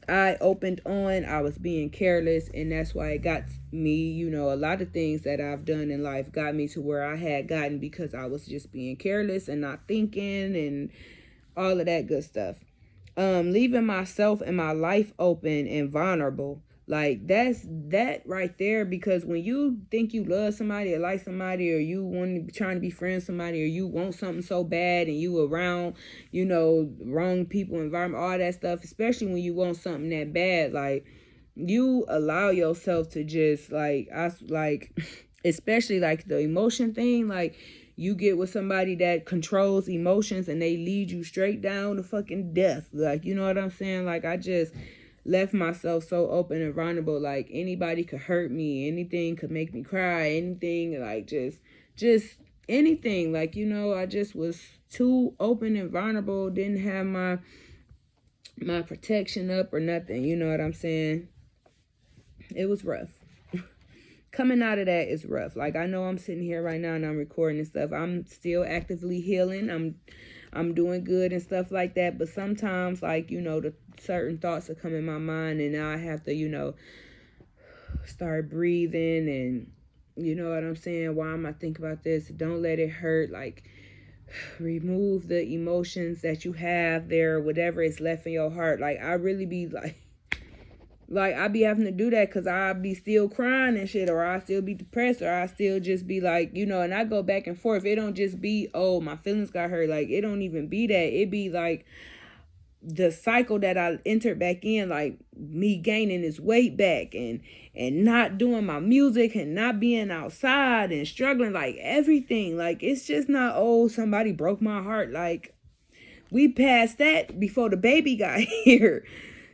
I opened on, I was being careless, and that's why it got me, a lot of things that I've done in life got me to where I had gotten because I was just being careless and not thinking and all of that good stuff. Leaving myself and my life open and vulnerable Like, that's that right there. Because when you think you love somebody or like somebody, or you want to be trying to be friends with somebody, or you want something so bad and you around, wrong people, environment, all that stuff, especially when you want something that bad, like, you allow yourself to just especially like the emotion thing, like, you get with somebody that controls emotions and they lead you straight down to fucking death. Like, you know what I'm saying? Like, I just left myself so open and vulnerable. Like, anybody could hurt me, anything could make me cry, anything, like, just anything. Like, I just was too open and vulnerable, didn't have my protection up or nothing. You know what I'm saying? It was rough. Coming out of that is rough. Like, I know I'm sitting here right now and I'm recording and stuff. I'm still actively healing. I'm doing good and stuff like that. But sometimes, like, the certain thoughts that come in my mind, and now I have to, start breathing, and you know what I'm saying? Why am I thinking about this? Don't let it hurt. Like, remove the emotions that you have there, whatever is left in your heart. Like, I really be like, I be having to do that because I be still crying and shit, or I still be depressed, or I still just be like, and I go back and forth. It don't just be, oh, my feelings got hurt. Like, it don't even be that. It be like the cycle that I entered back in, like me gaining this weight back, and not doing my music, and not being outside, and struggling, like everything. Like, it's just not, oh, somebody broke my heart. Like, we passed that before the baby got here.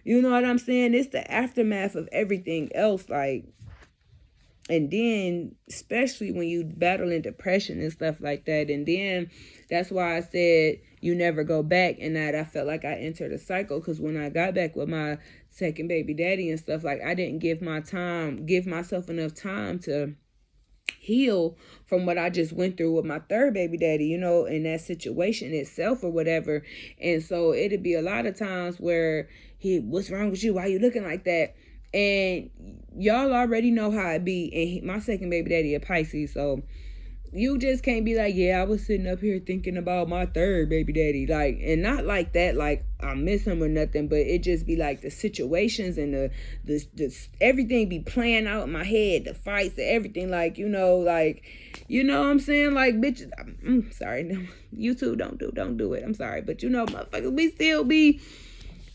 You know what I'm saying? It's the aftermath of everything else. Like, and then especially when you battling depression and stuff like that. And then that's why I said you never go back. And that I felt like I entered a cycle, because when I got back with my second baby daddy and stuff, like, I didn't give myself enough time to heal from what I just went through with my third baby daddy, in that situation itself or whatever. And so it'd be a lot of times where what's wrong with you? Why you looking like that? And y'all already know how it be. And my second baby daddy a Pisces, so you just can't be like, yeah, I was sitting up here thinking about my third baby daddy. Like, and not like that, like I miss him or nothing, but it just be like the situations and the everything be playing out in my head, the fights, the everything, like, like, what I'm saying? Like, bitches, I'm sorry, YouTube, don't do it. I'm sorry, but motherfuckers, we still be,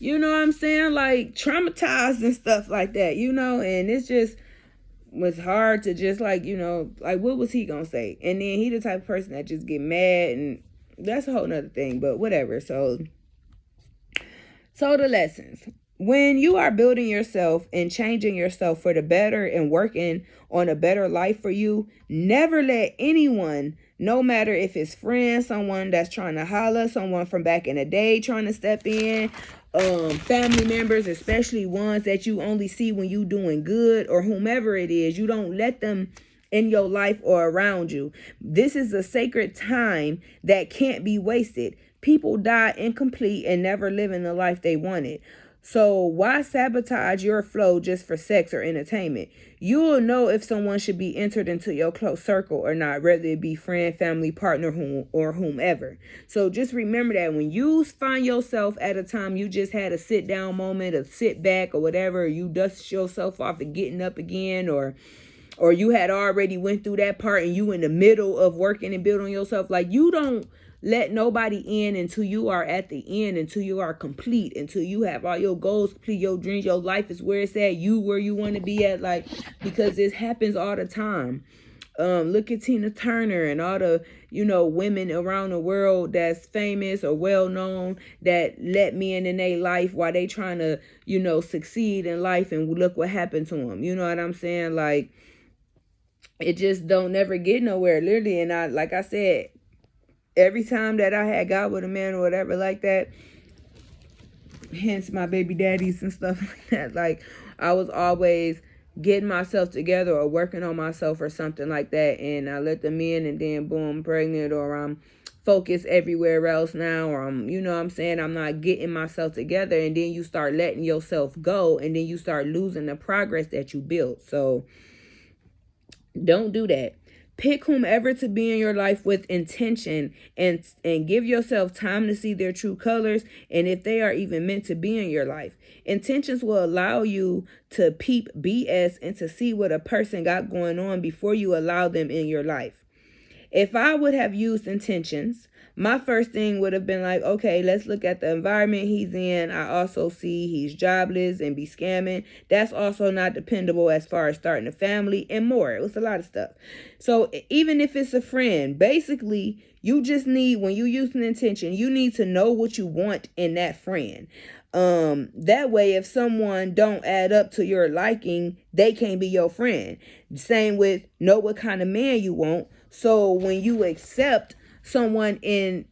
what I'm saying? Like, traumatized and stuff like that, and it's just was hard to just like, like, what was he gonna say? And then he the type of person that just get mad, and that's a whole nother thing, but whatever. So the lessons. When you are building yourself and changing yourself for the better and working on a better life for you, never let anyone, no matter if it's friends, someone that's trying to holler, someone from back in the day trying to step in, family members, especially ones that you only see when you doing good, or whomever it is, you don't let them in your life or around you. This is a sacred time that can't be wasted. People die incomplete and never living the life they wanted. So why sabotage your flow just for sex or entertainment? You'll know if someone should be entered into your close circle or not, whether it be friend, family, partner, or whomever. So just remember that when you find yourself at a time you just had a sit down moment, a sit back or whatever, you dust yourself off and getting up again, or you had already went through that part and you in the middle of working and building yourself, like, you don't let nobody in until you are at the end, until you are complete, until you have all your goals complete, your dreams, your life is where it's at, you where you want to be at, like, because this happens all the time. Look at Tina Turner and all the, women around the world that's famous or well known that let men in their life while they trying to, succeed in life, and look what happened to them. You know what I'm saying? Like, it just don't never get nowhere, literally. And like I said, every time that I had got with a man or whatever like that, hence my baby daddies and stuff like that, like, I was always getting myself together or working on myself or something like that, and I let them in, and then boom, I'm pregnant, or I'm focused everywhere else now, or I'm, I'm saying, I'm not getting myself together, and then you start letting yourself go, and then you start losing the progress that you built. So don't do that. Pick whomever to be in your life with intention, and give yourself time to see their true colors and if they are even meant to be in your life. Intentions will allow you to peep BS and to see what a person got going on before you allow them in your life. If I would have used intentions, my first thing would have been like, okay, let's look at the environment he's in. I also see he's jobless and be scamming. That's also not dependable as far as starting a family and more. It was a lot of stuff. So even if it's a friend, basically, you just need, when you use an intention, you need to know what you want in that friend. That way, if someone don't add up to your liking, they can't be your friend. Same with know what kind of man you want. So when you accept someone in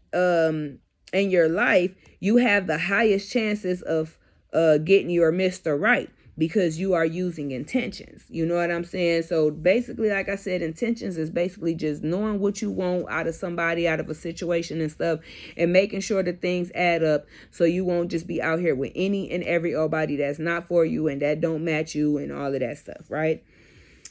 your life, you have the highest chances of getting your Mr. Right, because you are using intentions. You know what I'm saying? So basically, like I said, intentions is basically just knowing what you want out of somebody, out of a situation and stuff, and making sure that things add up, so you won't just be out here with any and everybody that's not for you and that don't match you and all of that stuff, right?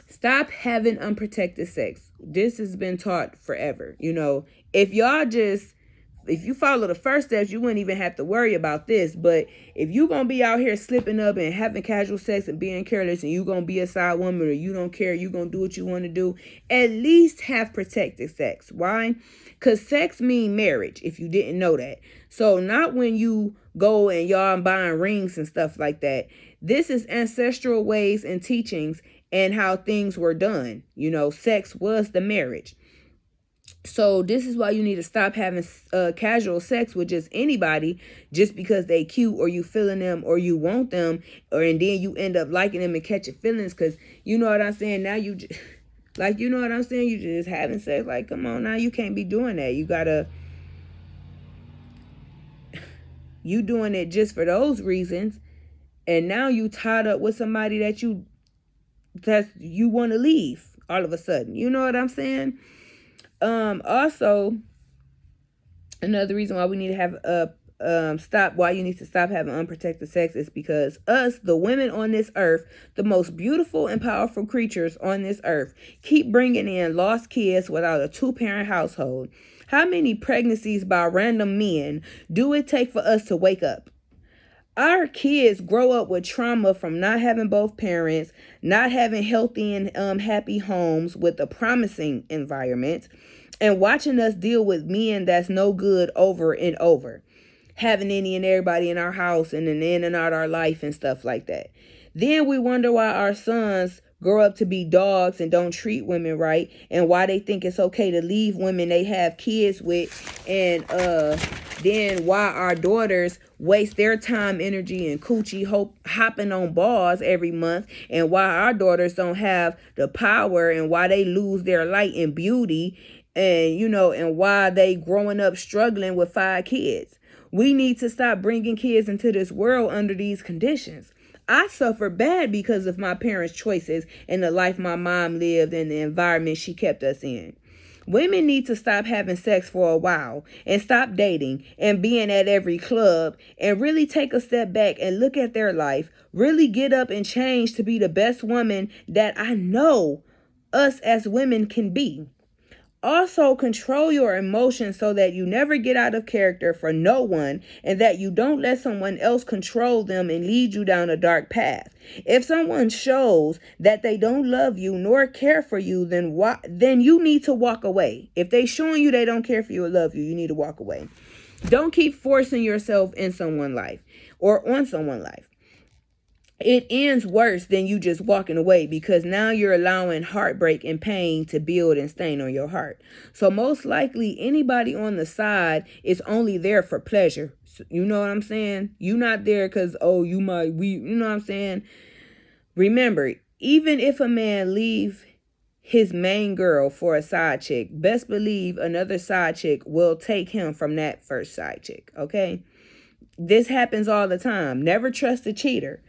Stop having unprotected sex. This has been taught forever. You know, if you follow the first steps, you wouldn't even have to worry about this. But if you're going to be out here slipping up and having casual sex and being careless, and you're going to be a side woman, or you don't care, you're going to do what you want to do, at least have protected sex. Why? Because sex mean marriage, if you didn't know that. So not when you go and y'all buying rings and stuff like that. This is ancestral ways and teachings and how things were done. You know, sex was the marriage. So this is why you need to stop having casual sex with just anybody just because they cute, or you feeling them, or you want them, and then you end up liking them and catching feelings, because you know what I'm saying. Now you just, like, you know what I'm saying, you just having sex. Like, come on now, you can't be doing that. You doing it just for those reasons, and now you tied up with somebody that you want to leave all of a sudden. You know what I'm saying? Also, another reason why we need to have why you need to stop having unprotected sex is because us, the women on this earth, the most beautiful and powerful creatures on this earth, keep bringing in lost kids without a 2-parent household. How many pregnancies by random men do it take for us to wake up? Our kids grow up with trauma from not having both parents, not having healthy and happy homes with a promising environment, and watching us deal with men that's no good over and over, having any and everybody in our house and then in and out our life and stuff like that. Then we wonder why our sons grow up to be dogs and don't treat women right, and why they think it's okay to leave women they have kids with, and then why our daughters waste their time, energy, and coochie hopping on balls every month, and why our daughters don't have the power, and why they lose their light and beauty, and and why they growing up struggling with 5 kids. We need to stop bringing kids into this world under these conditions. I suffered bad because of my parents' choices and the life my mom lived and the environment she kept us in. Women need to stop having sex for a while and stop dating and being at every club, and really take a step back and look at their life, really get up and change to be the best woman that I know us as women can be. Also, control your emotions so that you never get out of character for no one, and that you don't let someone else control them and lead you down a dark path. If someone shows that they don't love you nor care for you, then you need to walk away. If they showing you they don't care for you or love you, you need to walk away. Don't keep forcing yourself in someone's life or on someone's life. It ends worse than you just walking away, because now you're allowing heartbreak and pain to build and stain on your heart. So most likely anybody on the side is only there for pleasure. You know what I'm saying? You're not there because, you know what I'm saying? Remember, even if a man leave his main girl for a side chick, best believe another side chick will take him from that first side chick, okay? This happens all the time. Never trust a cheater.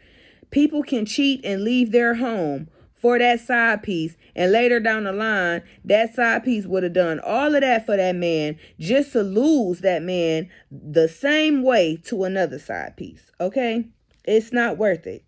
People can cheat and leave their home for that side piece, and later down the line, that side piece would have done all of that for that man just to lose that man the same way to another side piece, okay? It's not worth it.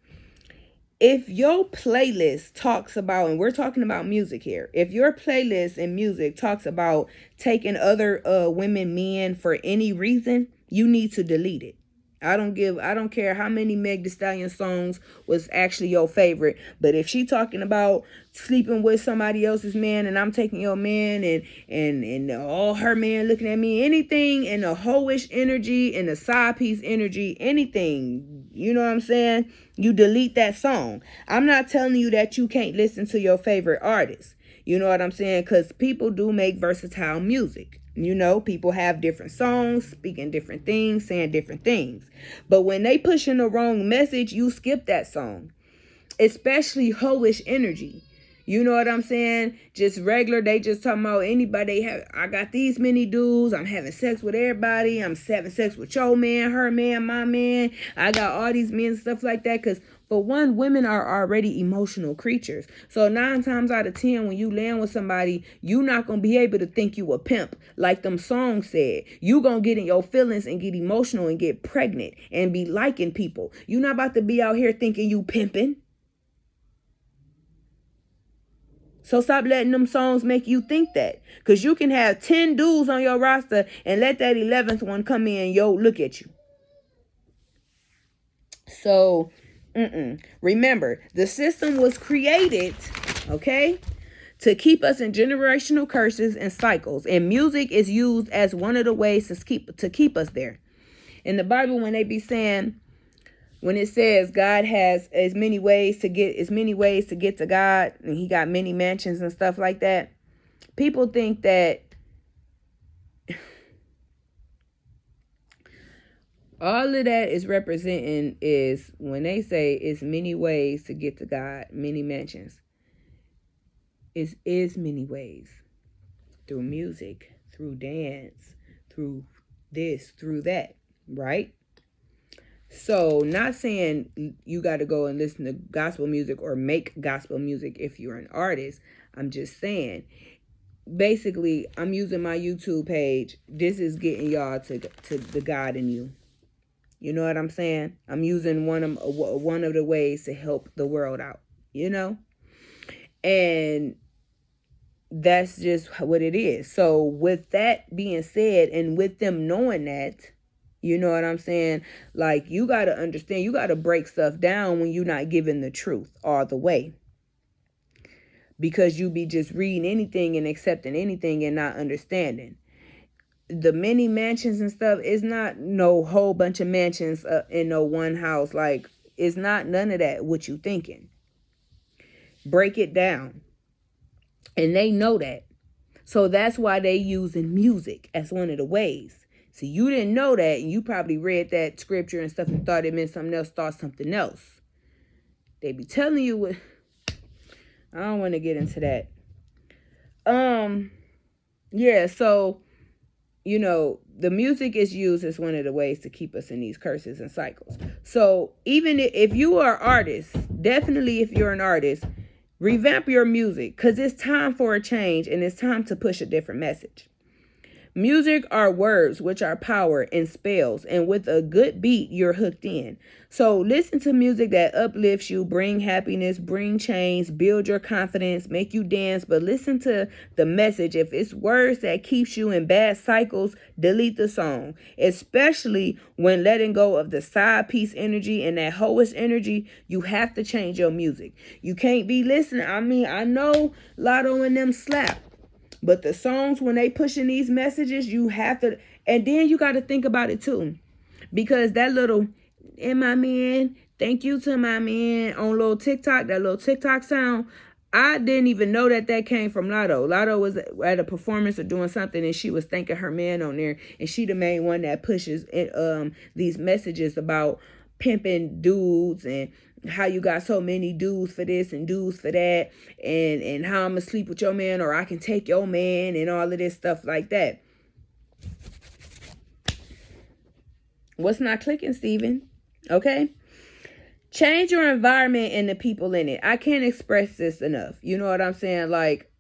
if your playlist talks about, and we're talking about music here, if your playlist in music talks about taking other women, men for any reason, you need to delete it. I don't care how many Meg Thee Stallion songs was actually your favorite, but if she talking about sleeping with somebody else's man and I'm taking your man and all her man looking at me, anything in a hoish energy, in a side piece energy, anything, you know what I'm saying? You delete that song. I'm not telling you that you can't listen to your favorite artist. You know what I'm saying? Because people do make versatile music. You know, people have different songs, speaking different things, saying different things. But when they pushing the wrong message, you skip that song. Especially hoish energy. You know what I'm saying? Just regular, they just talking about anybody. I got these many dudes. I'm having sex with everybody. I'm having sex with your man, her man, my man. I got all these men, stuff like that. Because for one, women are already emotional creatures. So 9 times out of 10, when you land with somebody, you not going to be able to think you a pimp like them songs said. You going to get in your feelings and get emotional and get pregnant and be liking people. You not about to be out here thinking you pimping. So stop letting them songs make you think that. Because you can have 10 dudes on your roster and let that 11th one come in, look at you. So, remember, the system was created, okay, to keep us in generational curses and cycles. And music is used as one of the ways to keep us there. In the Bible, when they be saying, when it says God has as many ways to get to God, and he got many mansions and stuff like that, people think that all of that is representing is when they say it's many ways to get to God, many mansions. It is many ways. Through music, through dance, through this, through that, right? So, not saying you got to go and listen to gospel music or make gospel music if you're an artist. I'm just saying, basically, I'm using my YouTube page. This is getting y'all to the God in you. You know what I'm saying? I'm using one of the ways to help the world out, you know? And that's just what it is. So, with that being said, and with them knowing that, you know what I'm saying? Like, you got to understand, you got to break stuff down when you're not giving the truth all the way. Because you be just reading anything and accepting anything and not understanding. The many mansions and stuff is not no whole bunch of mansions in no one house. Like, it's not none of that what you thinking. Break it down. And they know that. So that's why they using music as one of the ways. So you didn't know that, and you probably read that scripture and stuff and thought it meant something else, thought something else. They be telling you what. I don't want to get into that. Yeah, so, you know, the music is used as one of the ways to keep us in these curses and cycles. So even if you are an artist, definitely if you're an artist, revamp your music, because it's time for a change and it's time to push a different message. Music are words, which are power and spells, and with a good beat, you're hooked in. So listen to music that uplifts you, bring happiness, bring change, build your confidence, make you dance, but listen to the message. If it's words that keeps you in bad cycles, delete the song, especially when letting go of the side piece energy and that hoish energy. You have to change your music. You can't be listening. I mean, I know Lotto and them slap. But the songs, when they pushing these messages, you have to, and then you got to think about it too. Because that little, and my man, thank you to my man on little TikTok, that little TikTok sound, I didn't even know that came from Lotto. Lotto was at a performance or doing something, and she was thanking her man on there. And she the main one that pushes these messages about pimping dudes and how you got so many dudes for this and dudes for that, and how I'm gonna sleep with your man or I can take your man and all of this stuff like that. What's not clicking, Steven? Okay? Change your environment and the people in it. I can't express this enough. You know what I'm saying? Like,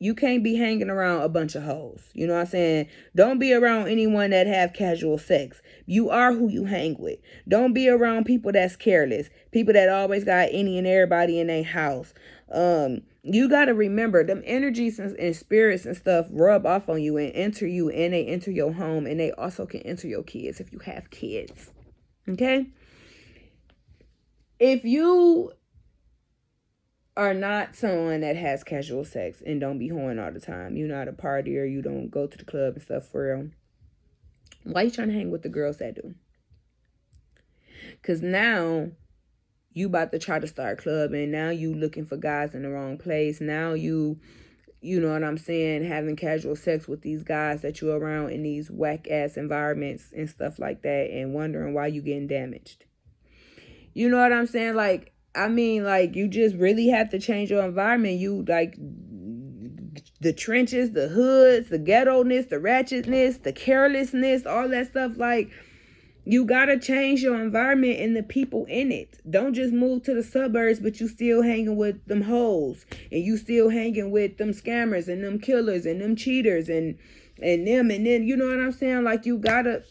you can't be hanging around a bunch of hoes. You know what I'm saying? Don't be around anyone that have casual sex. You are who you hang with. Don't be around people that's careless. People that always got any and everybody in their house. You got to remember, them energies and spirits and stuff rub off on you and enter you, and they enter your home, and they also can enter your kids if you have kids. Okay? If you are not someone that has casual sex and don't be hoeing all the time, you're not a partier, you don't go to the club and stuff for real, why you trying to hang with the girls that do? Because now you about to try to start clubbing. Now you looking for guys in the wrong place. Now you know what I'm saying, having casual sex with these guys that you're around in these whack ass environments and stuff like that, and wondering why you getting damaged. You know what I'm saying? Like, I mean, like, you just really have to change your environment. You, like, the trenches, the hoods, the ghetto-ness, the ratchetness, the carelessness, all that stuff. Like, you got to change your environment and the people in it. Don't just move to the suburbs, but you still hanging with them hoes. And you still hanging with them scammers and them killers and them cheaters and them. And then, you know what I'm saying? Like, you got to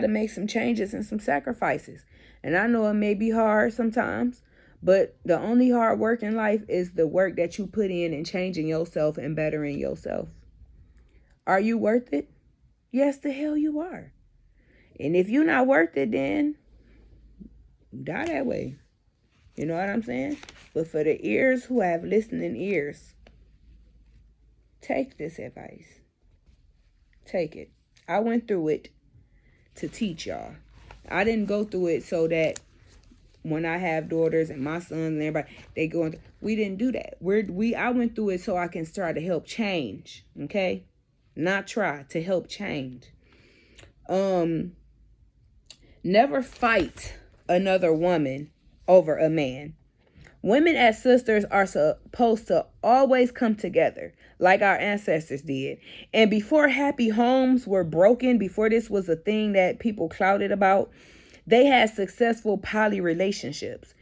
make some changes and some sacrifices. And I know it may be hard sometimes, but the only hard work in life is the work that you put in changing yourself and bettering yourself. Are you worth it? Yes, the hell you are. And if you're not worth it, then die that way. You know what I'm saying? But for the ears who have listening ears, take this advice. Take it. I went through it to teach y'all. I didn't go through it so that when I have daughters and my sons and everybody, they go into, we didn't do that. I went through it so I can start to help change. Okay? Not try to help change. Never fight another woman over a man. Women as sisters are supposed to always come together like our ancestors did. And before happy homes were broken, before this was a thing that people clouded about, they had successful poly relationships.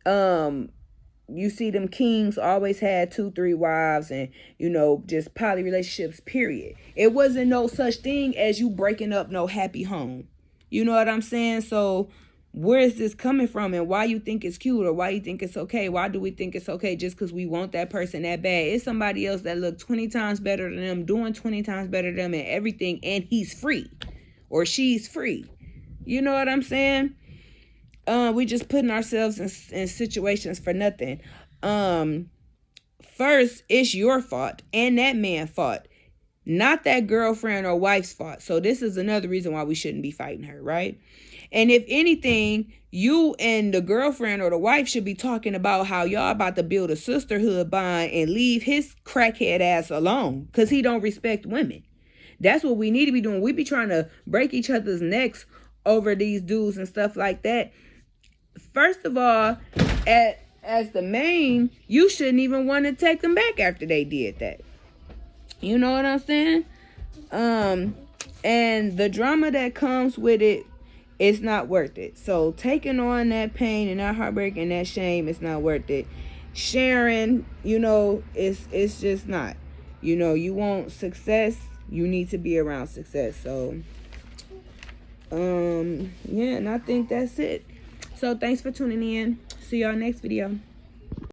You see them kings always had 2-3 wives and, you know, just poly relationships, period. It wasn't no such thing as you breaking up no happy home. You know what I'm saying? So where is this coming from, and why you think it's cute, or why you think it's okay? Why do we think it's okay just because we want that person that bad? It's somebody else that look 20 times better than them, doing 20 times better than them and everything, and he's free or she's free. You know what I'm saying? We just putting ourselves in situations for nothing. First, it's your fault and that man's fault, not that girlfriend or wife's fault. So this is another reason why we shouldn't be fighting her, right? And if anything, you and the girlfriend or the wife should be talking about how y'all about to build a sisterhood bond and leave his crackhead ass alone because he don't respect women. That's what we need to be doing. We be trying to break each other's necks over these dudes and stuff like that. First of all, as the main, you shouldn't even want to take them back after they did that. You know what I'm saying? And the drama that comes with it, it's not worth it. So taking on that pain and that heartbreak and that shame, it's not worth it. Sharing, you know, it's just not. You know, you want success, you need to be around success. So yeah, and I think that's it. So thanks for tuning in. See y'all next video.